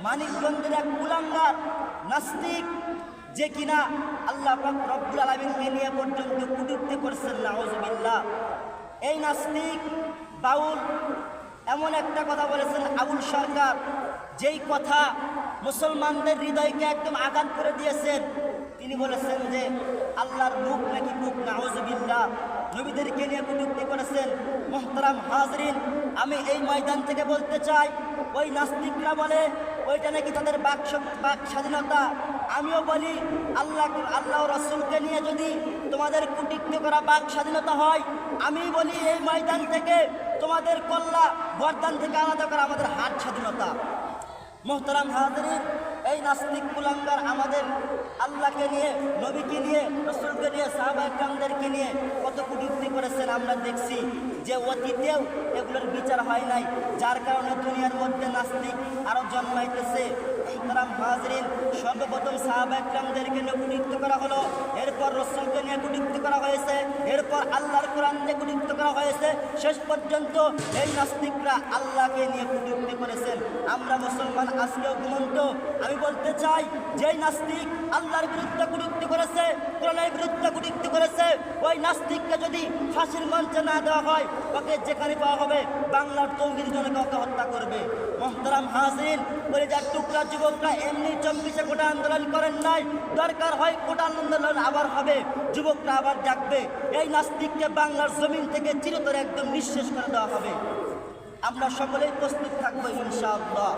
মানিকগঞ্জের এক কুলাঙ্গার নাস্তিক, যে কিনা আল্লাহ পাক রব্বুল আলামিনকে নিয়ে পর্যন্ত কটূক্তি করছেন, নাউযুবিল্লাহ। এই নাস্তিক বাউল এমন একটা কথা বলেছেন, আবুল সরকার, যেই কথা মুসলমানদের হৃদয়কে একদম আঘাত করে দিয়েছেন। তিনি বলেছেন যে আল্লাহর মুখ নাকি মুখ, নাউযুবিল্লাহ। নবীদেরকে নিয়ে কটূক্তি করেছেন। মুহতারাম হাজরিন, আমি এই ময়দান থেকে বলতে চাই, ওই নাস্তিকরা বলে ওইটা নাকি তাদের বাক স্বাধীনতা। আমিও বলি আল্লাহ রাসূলকে নিয়ে যদি তোমাদের কটূক্তি করা বাক স্বাধীনতা হয়, আমি বলি এই ময়দান থেকে তোমাদের কল্লা বর্দান থেকে আলাদা করা আমাদের হাত স্বাধীনতা। মুহতারাম হাজরিন, এই নাস্তিক কুলাঙ্গার আমাদের আল্লাহকে নিয়ে, নবীকে নিয়ে, রাসূলকে নিয়ে, সাহাবায়ে কেরামদেরকে নিয়ে কত কটূক্তি করেছেন আমরা দেখছি, যে অতীতেও এগুলোর বিচার হয় নাই, যার কারণে দুনিয়ার মধ্যে নাস্তিক আরও জন্মাইতেছে। মুহতারাম হাজরিন, সর্বপ্রথম সাহাবায়ে কেরামদেরকে নিয়ে কটূক্তি করা হলো, এরপর রাসূলকে নিয়ে কটূক্তি করা হয়েছে, এরপর আল্লাহর কোরআন নিয়ে কটূক্তি করা হয়েছে, শেষ পর্যন্ত এই নাস্তিকরা আল্লাহকে নিয়ে কটূক্তি করেছেন। আমরা মুসলমান আজকেও ঘুমন্ত। আমি বলতে চাই, যেই নাস্তিক আল্লাহর বিরুদ্ধে কটূক্তি করেছে, কোরআনের বিরুদ্ধে কটূক্তি করেছে, ওই নাস্তিককে যদি ফাঁসির মঞ্চে না দেওয়া হয়, ওকে যেখানে পাওয়া হবে বাংলার তৌহিদ জনকে ওকে হত্যা করবে। মুহতারাম হাজরিন, কলিজার টুকরা যুবকরা এমনি 24 কোটা আন্দোলন করেন নাই, দরকার হয় কোটা আন্দোলন আবার হবে, যুবকরা আবার জাগবে। এই নাস্তিককে বাংলার জমিন থেকে চিরতরে একদম নিঃশেষ করে দেওয়া হবে। আমরা সকলেই প্রস্তুত থাকবো ইনশাআল্লাহ।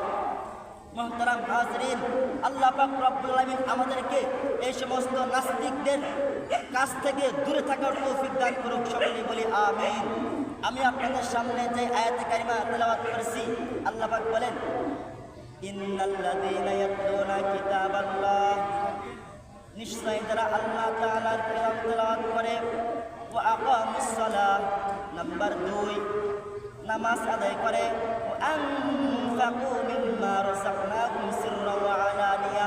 মুহতারাম হাজরিন, আল্লাহ পাক রব্বুল আলামিন আমাদেরকে এই সমস্ত নাস্তিকদের কাছ থেকে দূরে থাকার তৌফিক দান করুক, সকলেই বলি আমিন। আমি আপনাদের সামনে যে আয়াতে কারিমা তেলাওয়াত করেছি, আল্লাহ পাক বলেন, ইন্নাল্লাযীনা ইয়াতলুনা কিতাবাল্লাহ, নিশ্চয় যারা আল্লাহ তাআলার কালাম তেলাওয়াত করে, ওয়া আকামুস সালাহ, নাম্বার 2 নামাজ আদায় করে, আনফাকু মিম্মা রাযাকনাহুম সিররান ওয়া আলানিয়া,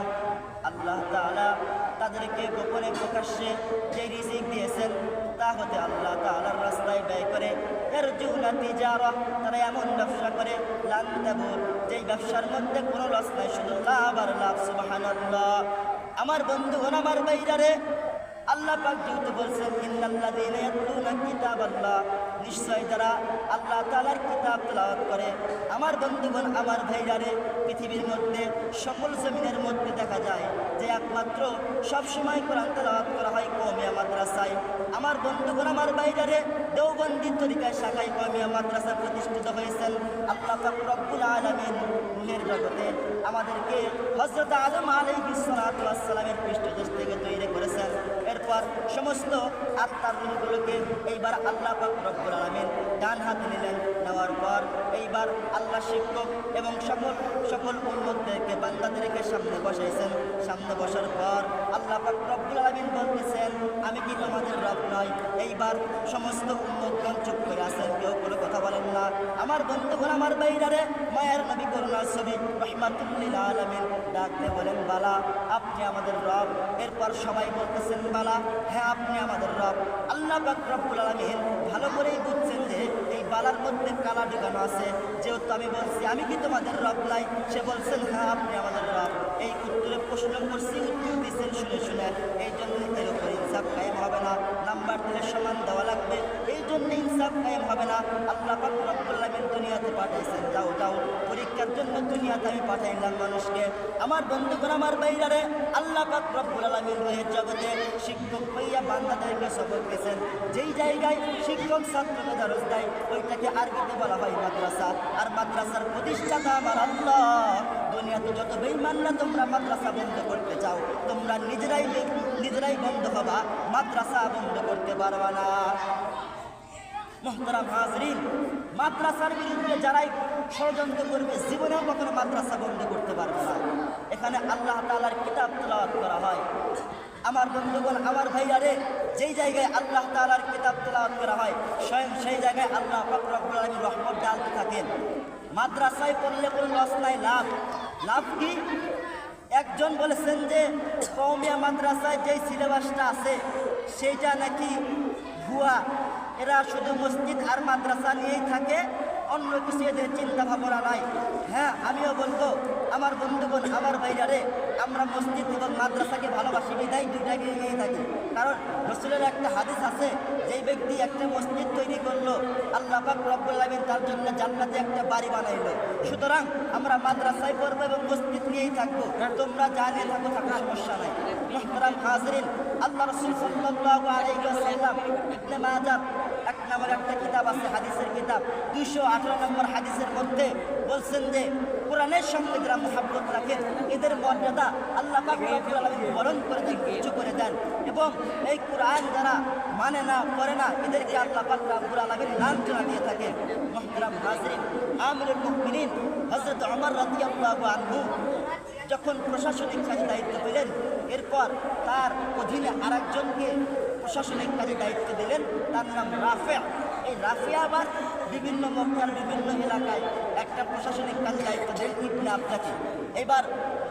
আল্লাহ তাআলা তাদেরকে গোপনে প্রকাশ্যে যে রিজিক দিয়েছেন তা হতে আল্লাহ তাআলার রাস্তায় ব্যয় করে, ইয়ারজুনা তিজারা, তারা এমন ব্যবসা করে, লান তাবুর, যেই ব্যবসার মধ্যে কোনো লস নাই, শুধু লাভ আর লাভ। সুবহানাল্লাহ। আমার বন্ধুগণ, আমার ভাইরারে, আল্লাহ পাক যেহেতু বলছেন ইন্নাল্লাযীনা ইয়াতলুনা কিতাবাল্লাহ, নিশ্চয় যারা আল্লাহ তাআলার কিতাব তেলাওয়াত করে, আমার বন্ধুগণ, আমার ভাইরারে, পৃথিবীর মধ্যে সকল জমিনের মধ্যে দেখা যায় যে একমাত্র সবসময় কোরআন তেলাওয়াত করা হয় কওমিয়া মাদ্রাসায়। আমার বন্ধুগণ, আমার ভাইরারে, দেওবন্দি তরিকায় শাখায় কওমিয়া মাদ্রাসা প্রতিষ্ঠিত হয়েছেন। আল্লাহ পাক রব্বুল আলামিন রূহের জগতে আমাদেরকে হযরত আদম আলাইহিস সালাতু ওয়াস সালামের পৃষ্ঠদেশ থেকে তৈরি করেছেন। এরপর সমস্ত আত্মার রূহগুলোকে এইবার আল্লাহ পাক রব্বুল আলামিন ডান হাতে নিলেন, নেওয়ার পর এইবার আল্লাহ শিক্ষক এবং সকল উম্মতদেরকে, বান্দাদেরকে সামনে বসাইছেন। সামনে বসার পর আল্লাহ পাক রব্বুল আলামিন বলতেছেন, আমি কি তোমাদের রব নয়? এইবার সমস্ত উম্মতগণ চুপ করে আছেন, কেউ কোনো কথা বলেন না। আমার বন্ধুগণ, আমার ভাইরারে, মায়ের নবী করুণার ছবি রাহমাতুল লিল আলামিন ডাকতে বলেন, বালা, আপনি আমাদের রব। এরপর সবাই বলতেছেন, বালা, হ্যাঁ আপনি আমাদের রব। আল্লাহ পাক রব্বুল আলামিন ভালো করেই বুঝছেন যে এই বালার মধ্যে কালা ঢুকানো আছে। যেহেতু আমি বলছি আমি কি তোমাদের রব নাই, সে বলছেন হ্যাঁ আপনি আমাদের রব। এই উত্তরে প্রশ্ন করছি, উত্তর দিচ্ছেন শুনে শুনে। এই জন্য এর উপর ইনসাফ কায়েম হবে না, নাম্বার দিলে সমান দেওয়া লাগবে, এই জন্য ইনসাফ কায়েম হবে না। আল্লাহ পাক রব্বুল আলামিন দুনিয়াতে পাঠাইছেন, যাও যাও পরীক্ষার জন্য দুনিয়াতে আমি পাঠাইলাম মানুষকে। আমার বন্ধুগণ, আমার ভাইরারে, আল্লাহ পাক রব্বুল আলামিন রূহের জগতে শিক্ষক হইয়া বান্দাদেরকে সবক দিয়েছেন। যেই জায়গায় শিক্ষক ছাত্রকে দরস দেয় ওইটাকে আরবিতে বলা হয় মাদ্রাসা। আর মাদ্রাসার প্রতিষ্ঠাতা আমার আল্লাহ। দুনিয়াতে যত বেঈমানরা তোমরা মাদ্রাসা বন্ধ করতে চাও, তোমরা নিজেরাই বন্ধ হবা, মাদ্রাসা বন্ধ করতে পারবা না। মুহতারাম হাজরিন, মাদ্রাসার বিরুদ্ধে যারাই ষড়যন্ত্র করবে জীবনেও কখনো মাদ্রাসা বন্ধ করতে পারবে না। এখানে আল্লাহ তাআলার কিতাব তেলাওয়াত করা হয়। আমার বন্ধুগণ, আমার ভাইয়ারে, যেই জায়গায় আল্লাহ তাআলার কিতাব তেলাওয়াত করা হয় স্বয়ং সেই জায়গায় আল্লাহ পাক রব্বুল আলামিন রহমত ডালতে থাকেন। মাদ্রাসায় পড়লে কোনো লস নাই, লাভ কি? একজন বলেছেন যে কওমিয়া মাদ্রাসায় যেই সিলেবাসটা আছে সেইটা নাকি ভুয়া, এরা শুধু মসজিদ আর মাদ্রাসা নিয়েই থাকে, অন্য কিছু এদের চিন্তা ভাবনা নাই। হ্যাঁ, আমিও বলবো আমার বন্ধুগণ, আমার ভাইরারে, আমরা মসজিদ এবং মাদ্রাসাকে ভালোবাসি, বিদায় দুইটাকে নিয়েই থাকি। কারণ রাসূলের একটা হাদিস আছে, যেই ব্যক্তি একটা মসজিদ তৈরি করলো, আল্লাহ পাক রব্বুল আলামিন তার জন্য জান্নাতে একটা বাড়ি বানাইলো। সুতরাং আমরা মাদ্রাসায় পড়বো এবং মসজিদ নিয়েই থাকবো। তোমরা যা নিয়ে থাকো, সমস্যা নাই। মুহতারাম হাজিরিন, আল্লাহ রাসূল সাল্লাল্লাহু আলাইহি ওয়াসাল্লাম ইবনে মাজাহ এক নামের একটা কিতাব আছে, হাদিসের কিতাব, 218 নম্বর হাদিসের মধ্যে বলছেন যে কোরআনের সঙ্গে যারা মুহাব্বত রাখেন, এদের মর্যাদা আল্লাহ পাক রব্বুল আলামিন বরণ করে দেন, উঁচু করে দেন। এবং এই কোরআন যারা মানে না, করে না, এদেরকে আল্লাহ পাক রব্বুল আলামিন লাঞ্ছনা দিয়ে থাকেন। মুহতারাম হাজিরিন, আমিরুল মুমিনিন হযরত ওমর রাদিয়াল্লাহু আনহু যখন প্রশাসনিক কাজে দায়িত্ব পেলেন, এরপর তার অধীনে আরেকজনকে প্রশাসনিক কাজে দায়িত্ব দিলেন, তার নাম রাফি'। এই রাফি' আবার বিভিন্ন মক্কার বিভিন্ন এলাকায় একটা প্রশাসনিক কাজে দায়িত্ব দেন ইবনে আবদাকে। এবার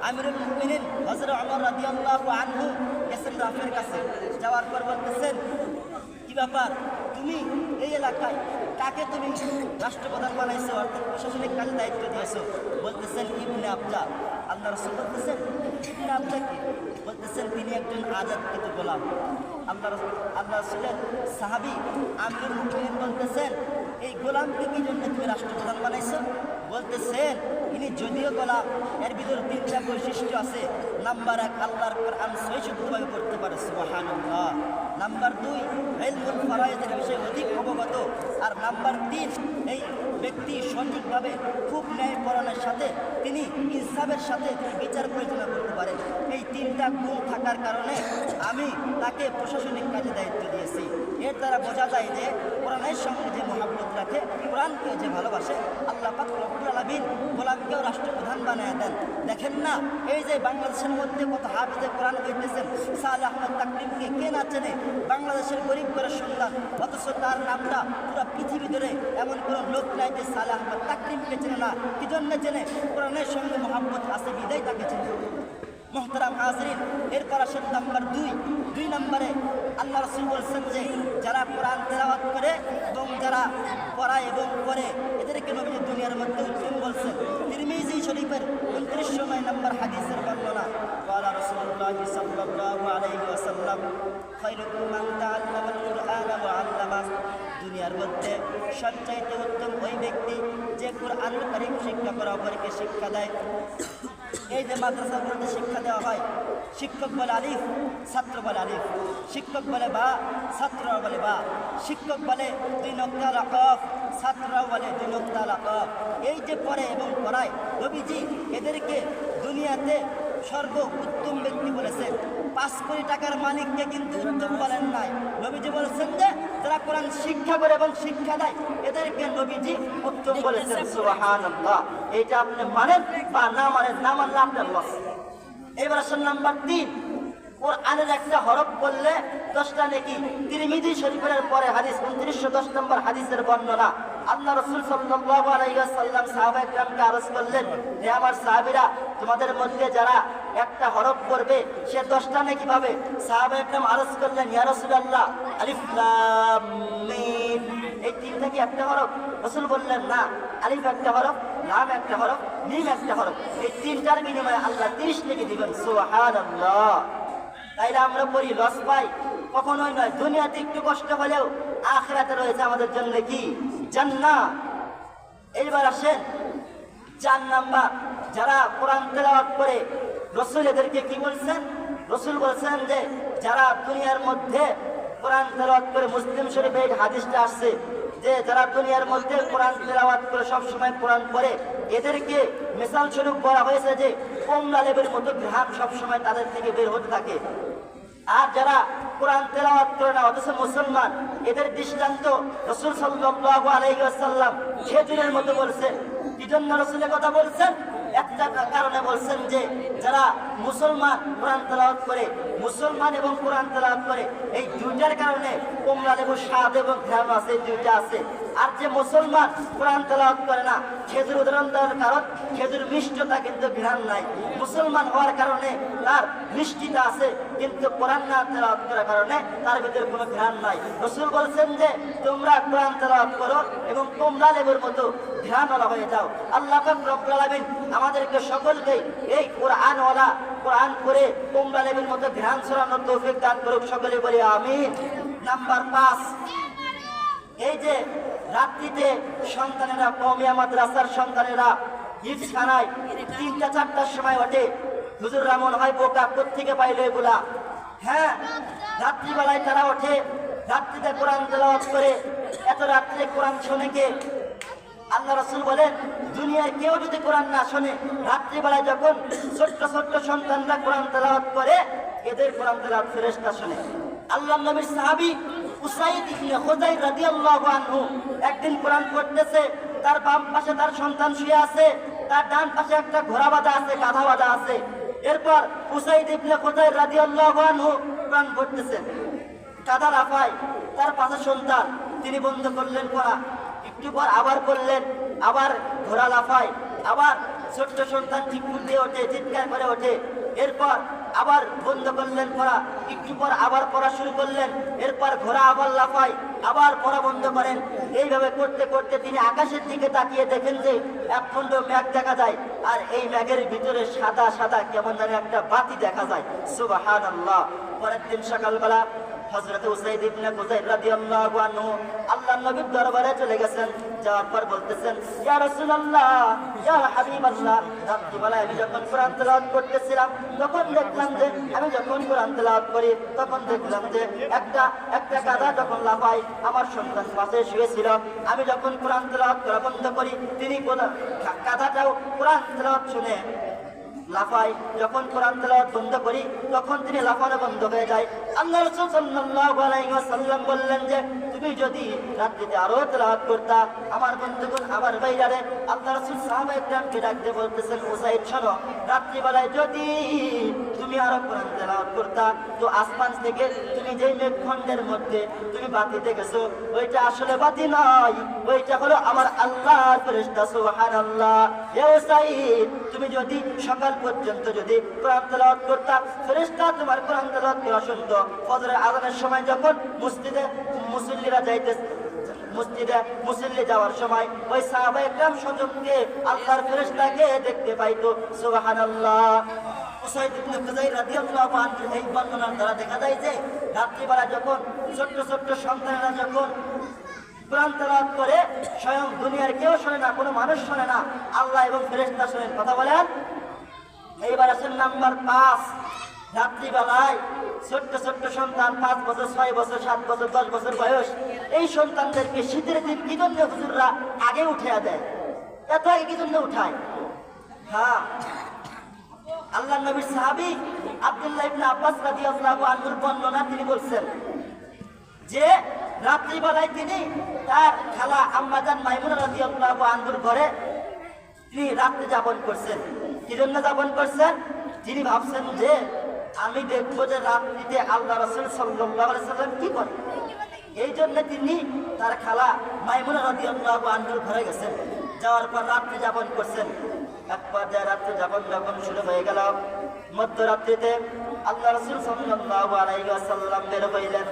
আমিরুল মুমিনিন হযরত ওমর রাদিয়াল্লাহু আনহু গেছেন রাফি'র কাছে। যাওয়ার পর বলতেছেন, কি ব্যাপার, তুমি এই এলাকায় কাকে তুমি রাষ্ট্রপ্রধান বানাইছো, অর্থাৎ প্রশাসনিক কাজে দায়িত্ব দিয়েছো? বলতেছেন ইবনে আবদা। আল্লাহ রাসূল বলতেছেন, ইবনে আবদা কি? বলতেছেন তিনি একজন আজাদকৃত গোলাম। আল্লাহ রাসূলের সাহাবী আমিরুল মুমিনিন বলতেছেন, এই গোলামকে কি জন্য তুমি রাষ্ট্রপ্রধান বানাইছো? বলতেছেন, ইনি যদিও গোলাম, এর ভিতর 3টা বৈশিষ্ট্য আছে। নাম্বার 1, আল্লাহর কোরআন সহিষ্ণুভাবে পড়তে পারে, সুবহানাল্লাহ। নাম্বার 2, ইলমুল ফারায়েদের বিষয়ে অধিক অবগত। আর নাম্বার 3, এই ব্যক্তি সঠিকভাবে খুব ন্যায়পরায়ণের সাথে তিনি ইনসাফের সাথে বিচার পরিচালনা করতে পারেন। এই 3টা গুণ থাকার কারণে আমি তাকে প্রশাসনিক কাজে দায়িত্ব দিয়েছি। এর দ্বারা বোঝা যায় যে কোরআনের সঙ্গে যে মহব্বত রাখে, কোরআনকে যে ভালোবাসে, আল্লাহ পাক রব্বুল আলামিন গোলামকেও রাষ্ট্রপ্রধান বানায় দেন। দেখেন না, এই যে বাংলাদেশের মধ্যে কত হাফেজে কোরআন হইতেছেন, সালেহ আহমদ তাকরিমকে কে না চেনে? বাংলাদেশের গরিব ঘরের সন্তান, অথচ তার নামটা পুরো পৃথিবী ধরে এমন কোনো লোক নাই যে সালেহ আহমদ তাকরিমকে চেনে না। কি জন্য চেনে? কোরআনের সঙ্গে মহব্বত আছে, বিদায় তাকে চেনে। মুহতারাম হাজিরিন, এরপর আসেন নাম্বার 2 নম্বরে আল্লাহ রাসূল বলছেন যে যারা কোরআন তেলাওয়াত করে এবং যারা পড়ায় এবং করে, এদেরকে নবী দুনিয়ার মধ্যে উত্তম বলছেন। তিরমিজি শরীফের 2909 নম্বর হাদিসের বর্ণনা, ক্বালা রাসূলুল্লাহ সাল্লাল্লাহু আলাইহি ওয়াসাল্লাম, খায়রুকুম মান তাআল্লামাল কুরআনা ওয়া আল্লামা। দুনিয়ার মধ্যে সবচাইতে উত্তম ওই ব্যক্তি যে কুরআনুল কারীম শিক্ষা করা, অপরকে শিক্ষা দেয়। এই যে মাদ্রাসাগুলোতে শিক্ষা দেওয়া হয়, শিক্ষক বলে আলিফ, ছাত্র বলে আলিফ, শিক্ষক বলে বা, ছাত্ররা বলে বা, শিক্ষক বলে 2 নক্তা লাকাফ, ছাত্ররাও বলে 2 নক্তা লাকাফ। এই যে পড়ে এবং পড়ায়, নবীজি এদেরকে দুনিয়াতে সর্ব উত্তম ব্যক্তি বলেছেন। 5 কোটি টাকার মালিককে কিন্তু উত্তম বলেন নাই। নবীজি বলেছেন যে যারা কোরআন শিক্ষা করে এবং শিক্ষা দেয়, এদেরকে নবীজি উত্তম বলেছেন, সুবহানাল্লাহ। এইটা আপনি মানেন বা না মানেন, না মানলে আপনার লস। এবার আসেন নাম্বার 3, কোরআনের একটা হরফ বললে 10টা নেকি। তিরমিজি শরীফের পরে হাদিস 2910 নম্বর হাদিসের বর্ণনা, আল্লাহ রাসূল সাল্লাল্লাহু আলাইহি ওয়াসাল্লাম সাহাবায়ে কেরামকে আরজ করলেন, হে আমার সাহাবীরা, তোমাদের মধ্যে যারা একটা হরফ পড়বে সে 10টা নেকি পাবে। সাহাবায়ে কেরাম আরজ করলেন, ইয়া রাসূলুল্লাহ, আলিফ লাম মিম, এই 3টা কি একটা হরফ? রাসূল বললেন, না, আলিফ একটা হরফ, লাম একটা হরফ, মিম একটা হরফ। এই 3টার বিনিময়ে আল্লাহ 30 নেকি দিবেন, সুবহানাল্লাহ। তাইলে আমরা পড়ি, লস পাই? কখনোই নয়। দুনিয়াতে একটু কষ্ট হলেও আখিরাতে রয়েছে আমাদের জন্য কি? জান্নাত। এইবার আসেন 4 নাম্বার, যারা কোরআন তেলাওয়াত করে, রাসূল এদেরকে কি বলছেন? রাসূল বলছেন যে যারা দুনিয়ার মধ্যে কোরআন তেলাওয়াত করে, মুসলিম শরীফে এই হাদিসটা আসছে যে যারা দুনিয়ার মধ্যে কোরআন তেলাওয়াত করে, সবসময় কোরআন পড়ে, এদেরকে মিসাল স্বরূপ বলা হয়েছে যে কমলা লেবের মতো ঘ্রাণ সবসময় তাদের থেকে বের হতে থাকে। আর যারা কোরআন তেলাওয়াত করে না অথচ মুসলমান, এদের দৃষ্টান্ত রাসূল সাল্লাল্লাহু আলাইহি ওয়াসাল্লাম খেজুরের মতো বলছেন। কি জন্য রাসূলের কথা বলছেন? একটা কারণে বলছেন যে যারা মুসলমান কোরআন তেলাওয়াত করে, মুসলমান এবং কোরআন তেলাওয়াত করে, এই দুইটার কারণে কমলা লেবুর স্বাদ এবং ঘ্রাণ আছে, দুইটা আছে। আর যে মুসলমান কোরআন তেলাওয়াত করে না, খেজুর উদাহরণ দেওয়ার কারণ খেজুর মিষ্টতা কিন্তু ঘ্রাণ নাই। মুসলমান হওয়ার কারণে তার মিষ্টিটা আছে, কিন্তু কোরআন না তেলাওয়াত করার কারণে তার ভিতরে কোনো ঘ্রাণ নাই। রাসূল বলছেন যে তোমরা কোরআন তেলাওয়াত করো এবং তোমরা লেবুর মতো ঘ্রাণওয়ালা হয়ে যাও। আল্লাহ পাক রব্বুল আলামিন আমাদেরকে সকলকে এই কোরআনওয়ালা, কোরআন করে তোমরা লেবুর মতো ঘ্রাণ ছড়ানোর তৌফিক দান করুক, সকলে বলি আমিন। নাম্বার 5, এই যে রাত্রিতে সন্তানেরা, কওমিয়া মাদ্রাসার সন্তানেরা হিফজখানায় 3টা-4টার সময় ওঠে। হুজুররা মনে হয় বোকা, কোত্থেকে পাইলো এগুলা? হ্যাঁ, রাত্রিবেলায় তারা ওঠে, রাত্রিতে কোরআন তেলাওয়াত করে। এত রাত্রে কোরআন শোনে কে? আল্লাহ রাসূল বলেন দুনিয়ার কেউ যদি কোরআন না শোনে, রাত্রিবেলায় যখন ছোট্ট ছোট্ট সন্তানরা কোরআন তেলাওয়াত করে, এদের কোরআন তেলাওয়াত ফেরেশতা শোনে। আল্লাহর নবীর সাহাবী উসাইদ ইবনে হুযাইর রাদিয়াল্লাহু আনহু একদিন কোরআন পড়তেছে, তার বাম পাশে তার সন্তান শুয়ে আছে, তার ডান পাশে একটা ঘোড়া বাঁধা আছে, গাধা বাঁধা আছে। এরপর উসাইদ ইবনে হুযাইর রাদিয়াল্লাহু আনহু কোরআন পড়তেছেন, গাধা লাফায়, তার পাশে সন্তান, তিনি বন্ধ করলেন পড়া। একটু পর আবার করলেন, আবার ঘোড়া লাফায়, আবার ছোট্ট সন্তান চিৎকার দিয়ে ওঠে, চিৎকার করে ওঠে। এরপর আবার বন্ধ করলেন পড়া, একটু পর আবার পড়া শুরু করলেন। এরপর ঘোড়া আবার লাফায়, আবার পড়া বন্ধ করেন। এইভাবে করতে করতে তিনি আকাশের দিকে তাকিয়ে দেখেন যে একখণ্ড মেঘ দেখা যায়, আর এই মেঘের ভিতরে সাদা সাদা কেমন যেন একটা বাতি দেখা যায়। সুবহানাল্লাহ। পরের দিন সকালবেলা হযরত উসাইদ ইবনে হুযাইর রাদিয়াল্লাহু আনহু আল্লাহর নবীর দরবারে চলে গেছেন। যাওয়ার পর বলতেছেন, ইয়া রাসূলুল্লাহ, ইয়া হাবিবাল্লাহ, রাত্রিবেলায় আমি যখন কোরআন তেলাওয়াত করতেছিলাম, তখন দেখলাম যে আমি যখন কোরআন তেলাওয়াত করি তখন দেখলাম যে একটা গাধা যখন লাফায়, আমার সন্তান পাশে শুয়েছিল। আমি যখন কোরআন তেলাওয়াত করা বন্ধ করি, তিনি গাধাটাও কোরআন তেলাওয়াত শুনে লাফায়। যখন কোরআন তেলাওয়াত বন্ধ করি তখন তিনি লাফানো বন্ধ হয়ে যায়। আল্লাহ রাসূল সাল্লাল্লাহু আলাইহি ওয়াসাল্লাম বললেন যে তুমি যদি রাত্রিতে আরো তেলাওয়াত করতা। আমার বন্ধুগণ, আমার ভাইরারে, আল্লাহ রাসূল সাহাবায়ে কেরামকে ডাকতে বলতেছেন, উসাইদ শোনো, রাত্রিবেলায় যদি তুমি আরো কোরআন তেলাওয়াত করতা, তো আসমান থেকে তুমি যেই মেঘখণ্ডের মধ্যে তুমি বাতি দেখেছো, ওইটা আসলে বাতি নয়, ওইটা হলো আমার আল্লাহর ফেরেশতা। সুবহানাল্লাহ। হে উসাইদ, তুমি যদি সকাল পর্যন্ত যদি কোরআন তেলাওয়াত করতা, ফেরেশতা তোমার কোরআন তেলাওয়াত করা শুনতো। ফজরের আযানের সময় যখন মসজিদে মুসল্লিরা যাইতেছে, মুসল্লি যাওয়ার সময় ওই সাহাবায়ে কেরাম সজনকে আল্লাহর ফেরেশতাকে দেখতে পাইতো। সুবহানাল্লাহ। উসাইদ ইবনে হুযাইর রাদিয়াল্লাহু আনহু এই বর্ণনার দ্বারা দেখা যায় যে রাত্রিবেলা যখন ছোট্ট ছোট্ট সন্তানেরা যখন কোরআন তেলাওয়াত করে, স্বয়ং দুনিয়ার কেউ শোনে না, কোনো মানুষ শোনে না, আল্লাহ এবং ফেরেশতা শোনেন। কথা বলেন। এইবার আসেন নাম্বার 5, রাত্রিবেলায় ছোট্ট ছোট্ট সন্তান, 5 বছর, 6 বছর, 7 বছর, 10 বছর বয়স, এই সন্তানদেরকে শীতের দিন কি জন্য হুজুররা আগে উঠিয়ে দেয়? এত আগে কি জন্য উঠায়? হ্যাঁ, আল্লাহর নবীর সাহাবী আব্দুল্লাহ ইবনে আব্বাস রাদিয়াল্লাহু আনহুর বর্ণনা, তিনি বলছেন যে রাত্রিবেলায় তিনি তার খালা আম্মা জান মাইমুনা রাদিয়াল্লাহু আনহুর ঘরে তিনি রাত্রি যাপন করছেন। কি জন্য যাপন করছেন? তিনি ভাবছেন যে আমি দেখবো যে রাত্রিতে আল্লাহ রাসূল সাল্লাল্লাহু আলাইহি সাল্লাম কি করে। এই জন্য তিনি তার খালা মাইমুনা রাদিয়াল্লাহু আনহুর ঘরে গেছেন। যাওয়ার পর রাত্রি যাপন করছেন। এক পর্যায়ে রাত্রি যাপন যখন শুরু হয়ে গেল, মধ্যরাত্রিতে আল্লাহ রাসূল সাল্লাল্লাহু আলাইহি ওয়াসাল্লাম বের হইলেন,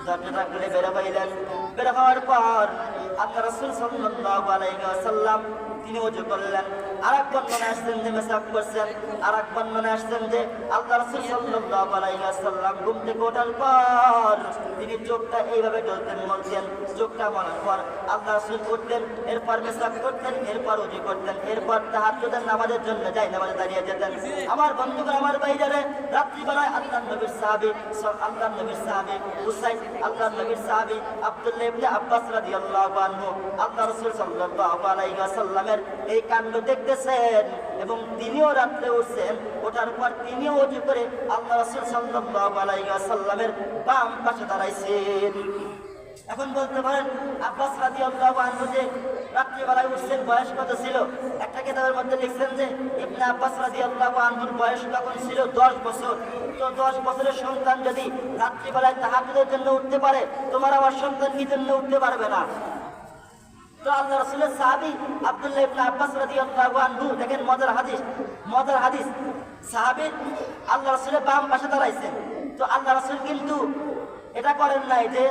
দরজা খুলে বের হইলেন। বের হওয়ার পর আল্লাহ রাসূল সাল্লাল্লাহু আলাইহি ওয়াসাল্লাম তিনি ওযু করলেন। আরেক বর্ণনায় আসছেন যে মেসাক করছেন, আরেক বর্ণনায় আসছেন যে আল্লাহ রাসূল সাল্লাল্লাহু আলাইহি ওয়াসাল্লাম ঘুম থেকে ওঠার পর তিনি চোখটা এইভাবে ঢলতেন, বলতেন, চোখটা মলার পর আল্লাহ রাসূল উঠতেন, এরপর মেসাক করতেন, এরপর ওযু করতেন, এরপর তাহাজ্জুদের নামাজের জন্য যাই নামাজে দাঁড়িয়ে যেতেন। আমার বন্ধুগণ, আমার ভাইজারে, রাত্রিবেলায় আল্লাহর নবীর সাহাবী উসাইদ, আল্লাহর নবীর সাহাবী আব্দুল্লাহ ইবনে আব্বাস রাদিয়াল্লাহু আনহু আল্লাহ রাসূল সাল্লাল্লাহু আলাইহি ওয়াসাল্লামের এই কাণ্ড দেখতেছেন এবং তিনিও রাত্রে উঠছেন। ওঠার পর তিনিও ওযু করে আল্লাহ রাসূল সাল্লাল্লাহু আলাইহি ওয়াসাল্লামের বাম পাশে দাঁড়াইছেন। এখন বলতে পারেন আব্বাস রাদিয়াল্লাহু আনহু যে রাত্রিবেলায় উঠছেন, বয়স কত ছিল? একটা কিতাবের মধ্যে লিখছেন যে ইবনে আব্বাস রাদিয়াল্লাহু আনহুর বয়স তখন ছিল 10 বছর। তো 10 বছরের সন্তান যদি রাত্রিবেলায় তাহাজ্জুদের জন্য উঠতে পারে, তোমার আমার সন্তান কি জন্য উঠতে পারবে না? তো আল্লাহ রাসূলের সাহাবী আব্দুল্লাহ ইবনে আব্বাস রাদিয়াল্লাহু আনহু, দেখেন মজার হাদিস, সাহাবী আল্লাহ রাসূলের বাম পাশে দাঁড়াইছেন। তো আল্লাহ রাসূল কিন্তু এটা করেন নাই যে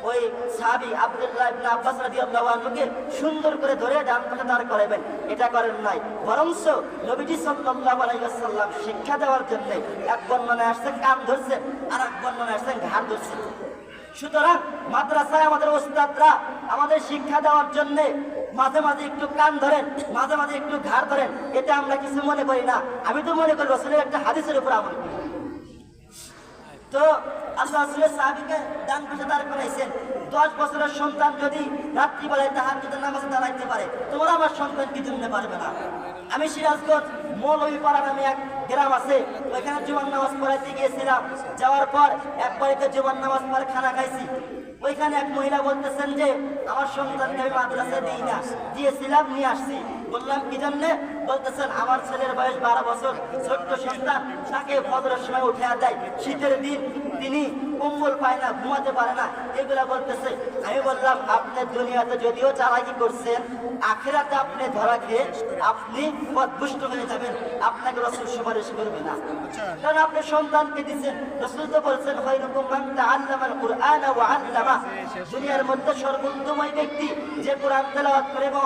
ওই সাহাবী আব্দুল্লাহ ইবনে আব্বাস রাদিয়াল্লাহু আনহুকে সুন্দর করে ধরে ডান পাশে দাঁড় করাবেন, এটা করেন নাই। বরঞ্চ নবীজি সাল্লাল্লাহু আলাইহি ওয়াসাল্লাম শিক্ষা দেওয়ার জন্য এক বর্ণনায় আসছে কান ধরছেন, আর এক বর্ণনায় আসছে ঘাড় ধরছেন। সুতরাং মাদ্রাসায় আমাদের ওস্তাদরা আমাদের শিক্ষা দেওয়ার জন্য মাঝে মাঝে একটু কান ধরেন, মাঝে মাঝে একটু ঘাড় ধরেন, এটা আমরা কিছু মনে করি না। আমি তো মনে করি রাসূলের একটা হাদিসের উপর আমল করি। তো আল্লাহ রাসূলের সাহাবীকে ডান পাশে দাঁড় করাইছেন। 10 বছরের সন্তান যদি রাত্রিবেলায় তাহাজ্জুদের নামাজে দাঁড়াইতে পারে, তোমরা আমার সন্তান কি জন্য পারবে না? আমি সিরাজগঞ্জ মৌলভীপাড়া নামে এক গ্রাম আছে, ওইখানে জুমার নামাজ পড়াইতে গিয়েছিলাম। যাওয়ার পর এক বাড়িতে জুমার নামাজ পড়ে খানা খাইছি। ওইখানে এক মহিলা বলতেছেন যে আমার সন্তানকে আমি মাদ্রাসায় দিই না, দিয়েছিলাম নিয়ে আসছি। বললাম কি জন্যে? বলতেছেন আমার ছেলের বয়স 12 বছর, ছোট্ট সন্তান, তাকে ফজরের সময় উঠে দেয়, শীতের দিন তিনি কম্বল পায় না, ঘুমাতে পারে না, এগুলা বলতেছে। আমি বললাম আপনি দুনিয়াতে যদিও চালাকি করছেন, আখিরাতে আপনি ধরা খেয়ে আপনি পথভ্রষ্ট হয়ে যাবেন, আপনাকে রাসূল সুপারিশ করবে না। কারণ আপনি সন্তানকে দিচ্ছেন, রাসূল তো বলছেন খায়রুকুম মান তাআল্লামাল কুরআনা ওয়া আল্লামা, দুনিয়ার মধ্যে সর্বোত্তম ওই ব্যক্তি যে কোরআন তেলাওয়াত করে এবং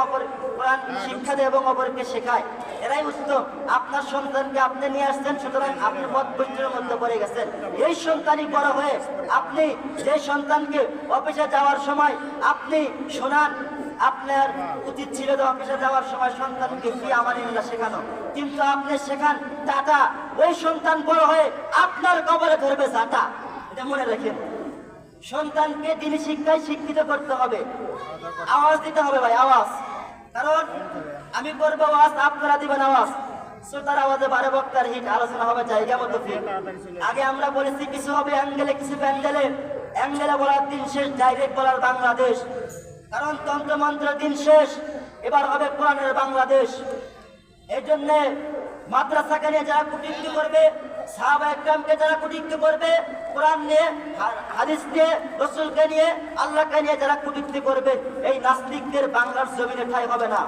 কোরআন শিক্ষা দেয় এবং অপরকে শেখায়, এরাই উত্তম। আপনার সন্তানকে আপনি নিয়ে আসছেন, সুতরাং আপনি পথভ্রষ্টের মধ্যে পড়ে গেছেন। এই সন্তানই বড় হয়ে আপনি যে সন্তানকে অফিসে যাওয়ার সময় আপনি শোনান, আপনার উচিত ছিল যে অফিসে যাওয়ার সময় সন্তানকে কি আমানিল্লাহ শেখানো, কিন্তু আপনি শেখান টাটা। ওই সন্তান বড় হয়ে আপনার কবরে ধরবে ঝাঁটা। এটা মনে রাখেন, সন্তানকে দিনী শিক্ষায় শিক্ষিত করতে হবে, আওয়াজ দিতে হবে ভাই, আওয়াজ। কারণ আমি করবো আওয়াজ, আপনারা দিবেন আওয়াজ। শ্রোতার আওয়াজে 12 বক্তার হিট, আলোচনা হবে জায়গা মতো ফিট। আগে আমরা বলেছি কিছু হবে অ্যাঙ্গেলে, কিছু প্যান্ডেলে। অ্যাঙ্গেলে বলার দিন শেষ, ডাইরেক্ট বলার বাংলাদেশ। কারণ তন্ত্রমন্ত্রের দিন শেষ, এবার হবে কোরআনের বাংলাদেশ। এই জন্য মাদ্রাসাকে নিয়ে যারা কুটিক্তি করবে, সাহাবা একরামকে যারা কুটিক্তি করবে, কোরআন নিয়ে, হাদিস নিয়ে, রাসূলকে নিয়ে, আল্লাহকে নিয়ে যারা কুটিক্তি করবে, এই নাস্তিকদের বাংলার জমিনে ঠাঁই হবে না।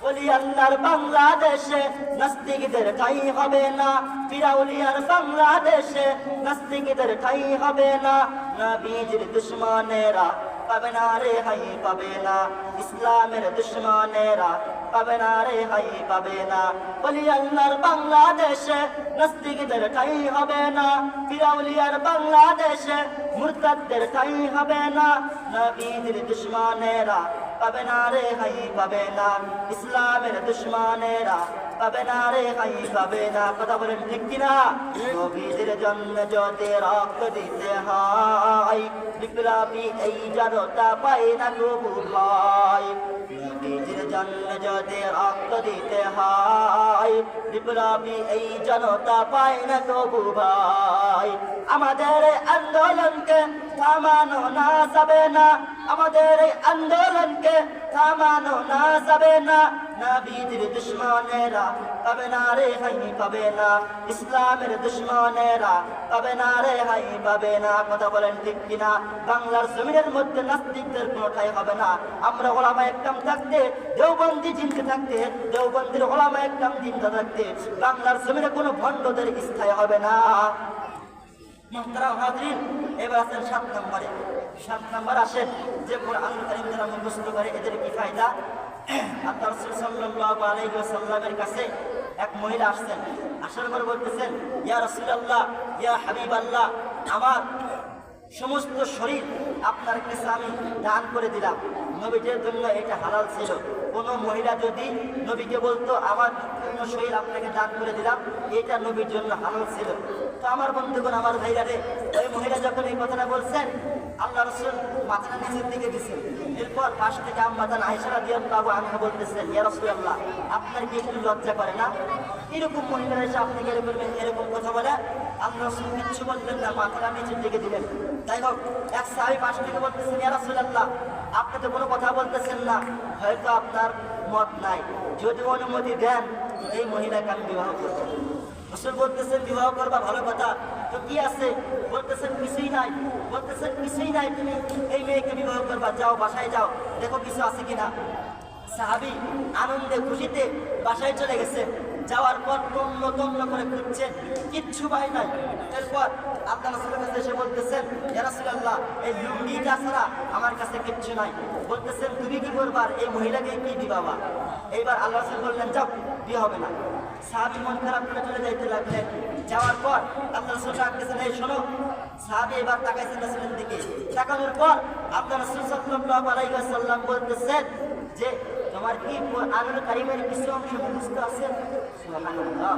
ওলি আল্লাহর বাংলাদেশে নাস্তিকদের ঠাঁই হবে না, ফিরাউলিয়ার বাংলাদেশে নাস্তিকদের ঠাঁই হবে না। নবীজির দুশমনেরা পাবে না রে হাই পাবে না, ইসলামের দুশমনেরা পাবে না রে হাই পাবে না। ওলি আল্লাহর বাংলাদেশে নাস্তিকদের ঠাঁই হবে না, ফিরাউলিয়ার বাংলাদেশে মুরতাদদের ঠাঁই হবে না। নবীজির দুশমনেরা পাবে না রে হাই পাবে না, ইসলামের দুশমনেরা পাবে না রে হাই পাবে না। কথা বলেন ঠিক কিনা? নবীজির জন্য যদি রক্ত দিতে হয়, বিপ্লবী এই জনতা পায় না কবু ভয়। নবীজির জন্য যদি রক্ত দিতে হয়, বিপ্লবী এই জনতা পায় না কবু ভয়। আমাদের আন্দোলনকে থামানো না যাবে না, আমাদের এই আন্দোলনকে থামানো না যাবে না। নবীজির দুশমনেরা পাবে না রে হাই পাবে না, ইসলামের দুশমনেরা পাবে না রে হাই পাবে না। কথা বলেন ঠিক কিনা? বাংলার জমিনের মধ্যে নাস্তিকদের কোনো ঠাঁই হবে না। আমরা ওলামা একরাম থাকতে, দেওবন্দি জিনতে থাকতে, দেওবন্দির ওলামা একরাম জিনতে থাকতে বাংলার জমিনে কোনো ভণ্ডদের স্থায়ী হবে না। মুহতারাম হাজরিন, এবার আসেন 7 নম্বরে। 7 নম্বর আসেন যে কোরআনুল কারীম যারা মুখস্থ করে এদের কি ফায়দা। আল্লাহ রাসূল সাল্লাল্লাহু আলাইহি ওয়াসাল্লামের কাছে এক মহিলা আসছেন, আসার পর বলতেছেন, ইয়া রাসূলুল্লাহ, ইয়া হাবিবাল্লাহ, আমার সমস্ত শরীর আপনার কাছে আমি দান করে দিলাম। নবীদের জন্য এটা হালাল ছিল। কোনো মহিলা যদি নবীকে বলতো আমার পূর্ণ শরীর আপনাকে দান করে দিলাম, এটা নবীর জন্য হালাল ছিল। তো আমার বন্ধুগণ, আমার ভাইরা রে, ওই মহিলা যখন এই কথাটা বলছেন, আল্লাহ রাসূল মাথাটা নিচের দিকে দিয়েছেন। এরপর পাশ থেকে আম্মা জান আয়েশা রাদিয়াল্লাহু আনহা বলতেছেন, ইয়া রাসূলুল্লাহ, আপনার কি একটু লজ্জা করে না? এরকম মহিলারা এসে আপনাকে এরকম কথা বলে? আল্লাহ রাসূল কিচ্ছু বললেন না, মাথাটা নিচের দিকে দিলেন। যাই হোক, এক সাহাবী পাশ থেকে বলতেছেন, ইয়া রাসূলুল্লাহ, আপনি তো কোনো কথা বলতেছেন না, হয়তো আপনার মত নাই, যদি অনুমতি দেন এই মহিলাকে আমি বিবাহ করবো। রাসূল বলতেছেন বিবাহ করবা, ভালো কথা, তো কি আছে? বলতেছেন কিছুই নাই। বলতেছেন কিছুই নাই, তুমি এই মেয়েকে বিবাহ করবা, যাও বাসায় যাও, দেখো কিছু আছে কিনা। সাহাবী আনন্দে খুশিতে বাসায় চলে গেছে। যাওয়ার পর তন্ন তন্ন করে খুঁজছে, কিচ্ছু পাই নাই। এরপর আল্লাহ রাসূলের কাছে এসে বলতেছেন, ইয়া রাসূলুল্লাহ, এই লুঙ্গিটা ছাড়া আমার কাছে কিচ্ছু নাই। বলতেছেন তুমি কি করবা? এই মহিলাকে কি দিবাবা? এইবার আল্লাহ রাসূল বললেন, যাও, বিয়ে হবে না। সাহাবী মন খারাপ করে চলে যাইতে লাগলেন। যাওয়ার পর আল্লাহ রাসূল ডাকতেছেন, এই শোনো। সাহাবী এবার তাকাইছেন রাসূলের দিকে। তাকানোর পর আল্লাহ রাসূল সাল্লাল্লাহু আলাইহি ওয়াসাল্লাম বলতেছেন যে তোমার কি কোরআনুল কারীমের কিছু অংশ মুখস্থ আছে? সুবহানাল্লাহ।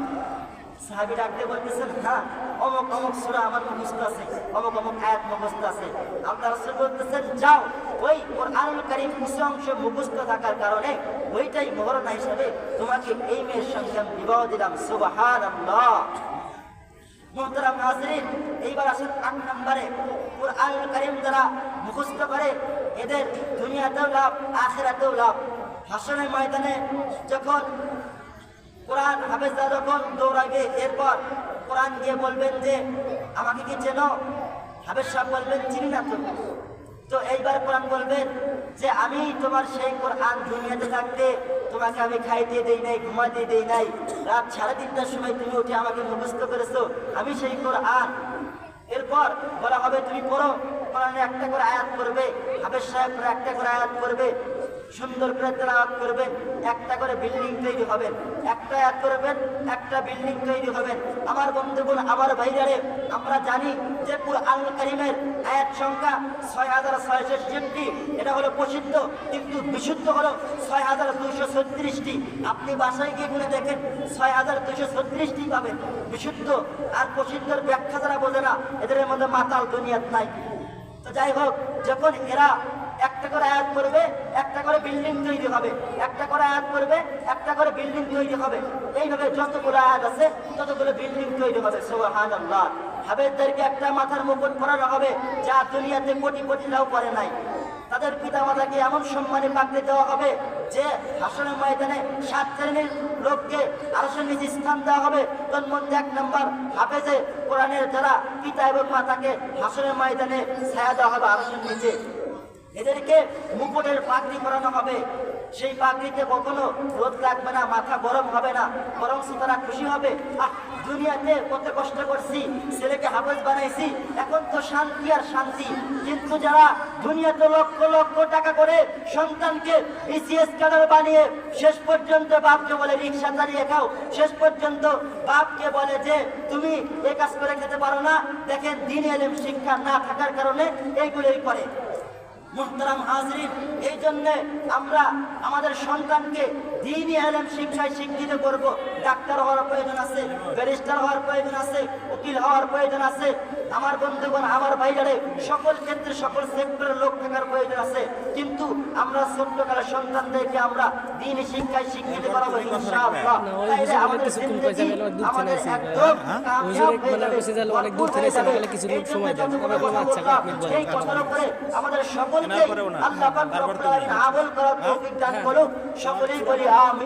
সাহাবী ডাকতে বলতেছেন, হ্যাঁ, অমুক অমুক সূরা আমার মুখস্থ আছে, অমুক অমুক আয়াত মুখস্থ আছে। আল্লাহ রাসূল বলতেছেন, যাও, ওই কোরআনুল কারীম কিছু অংশ মুখস্থ থাকার কারণে ওইটাই মোহরনা হিসেবে তোমাকে এই মেয়ের সঙ্গে আমি বিবাহ দিলাম। সুবহানাল্লাহ। মুহতারাম হাজিরিন, এইবার আসেন ৮ নম্বরে। কোরআনুল কারীম যারা মুখস্থ করে এদের দুনিয়াতেও লাভ, আখিরাতেও লাভ। হাসরের ময়দানে যখন কোরআন হাফেজরা যখন দৌড়াবে, এরপর কোরআন গিয়ে বলবেন যে আমাকে কি চেনো? হাফেজ সাহেব বলবেন, চিনি না তো। তো এইবার কোরআন বলবেন যে আমি তোমার সেই কোরআন দুনিয়াতে থাকতে তোমাকে আমি খাইতে দেই নাই, ঘুমাতে দেই নাই, রাত 3:30টার সময় তুমি উঠে আমাকে মুখস্থ করেছো, আমি সেই কোরআন। এরপর বলা হবে তুমি পড়ো, কোরআনে একটা করে আয়াত করবে, হাফেজ সাহেব একটা করে আয়াত করবে, সুন্দর করে তেলাওয়াত করবেন, একটা করে বিল্ডিং তৈরি হবেন। একটা আয়াত করবেন, একটা বিল্ডিং তৈরি হবেন। আমার বন্ধুগণ, আমার ভাইরারে, আমরা জানি যে কোরআনুল কারীমের আয়াত সংখ্যা ৬৬৬৬, এটা হলো প্রসিদ্ধ, কিন্তু বিশুদ্ধ হলো ৬২৩৬টি। আপনি বাসায় গিয়ে গুনে দেখেন, ৬২৩৬টি পাবেন বিশুদ্ধ। আর প্রসিদ্ধর ব্যাখ্যা যারা বোঝে না, এদের মধ্যে মাতাল দুনিয়াত নাই। তো যাই হোক, যখন এরা একটা করে আয়াত করবে, একটা করে বিল্ডিং তৈরি হবে, একটা করে আয়াত করবে, একটা করে বিল্ডিং তৈরি হবে। এইভাবে যতগুলো আয়াত আছে ততগুলো বিল্ডিং তৈরি হবে। সুবহানাল্লাহ। হাফেজদেরকে একটা মাথার মুকুট পরানো হবে যা দুনিয়াতে কোটি কোটি লাভ করে নাই। তাদের পিতামাতাকে এমন সম্মানে পাকড়ি দেওয়া হবে যে হাসরের ময়দানে 7 শ্রেণীর লোককে আরশের নিচে স্থান দেওয়া হবে। তার মধ্যে 1 নম্বর হাফেজে কোরআনের যারা পিতা এবং মাতাকে হাসরের ময়দানে ছায়া দেওয়া হবে আরশের নিচে। এদেরকে মুকুটের পাগড়ি পরানো হবে। সেই পাগড়িতে কখনো রোদ লাগবে না, মাথা গরম হবে না, বরং তারা খুশি হবে, দুনিয়াতে কত কষ্ট করছি, ছেলেকে হাফেজ বানাইছি, এখন তো শান্তি আর শান্তি। কিন্তু যারা দুনিয়াতে লক্ষ লক্ষ টাকা করে সন্তানকে বিসিএস ক্যাডার বানিয়ে শেষ পর্যন্ত বাপকে বলে রিক্সা চালিয়ে খাও, শেষ পর্যন্ত বাপকে বলে যে তুমি এ কাজ করে খেতে পারো না, দেখেন দ্বীন ইলম শিক্ষা না থাকার কারণে এইগুলোই করে। মুহতারাম হাজিরিন, এই জন্য আমরা আমাদের সন্তানকে দ্বীনি ইলম শিক্ষায় শিক্ষিত করব। ডাক্তার হওয়ার প্রয়োজন আছে, ব্যারিস্টার হওয়ার প্রয়োজন আছে, উকিল হওয়ার প্রয়োজন আছে। আমার বন্ধুগণ, আমার ভাইরারে, সকল ক্ষেত্রে সকল সেক্টরের লোক থাকার প্রয়োজন আছে। কিন্তু আমরা ছোট্টকালের সন্তানদেরকে আমরা দ্বীনি শিক্ষায় শিক্ষিত করাবো ইনশাআল্লাহ। তাইলে আমাদের জিন্দেগি আমাদের একদম কামিয়াব হয়ে যাবে। অনেক দূর থেকে এসে কিছু লোক সময় দেন, এই কথার উপরে আমাদের সকলকে আল্লাহ পাক রব্বুল আলামিন আমল করার তৌফিক দান করুন। সকলেই বলি আমিন।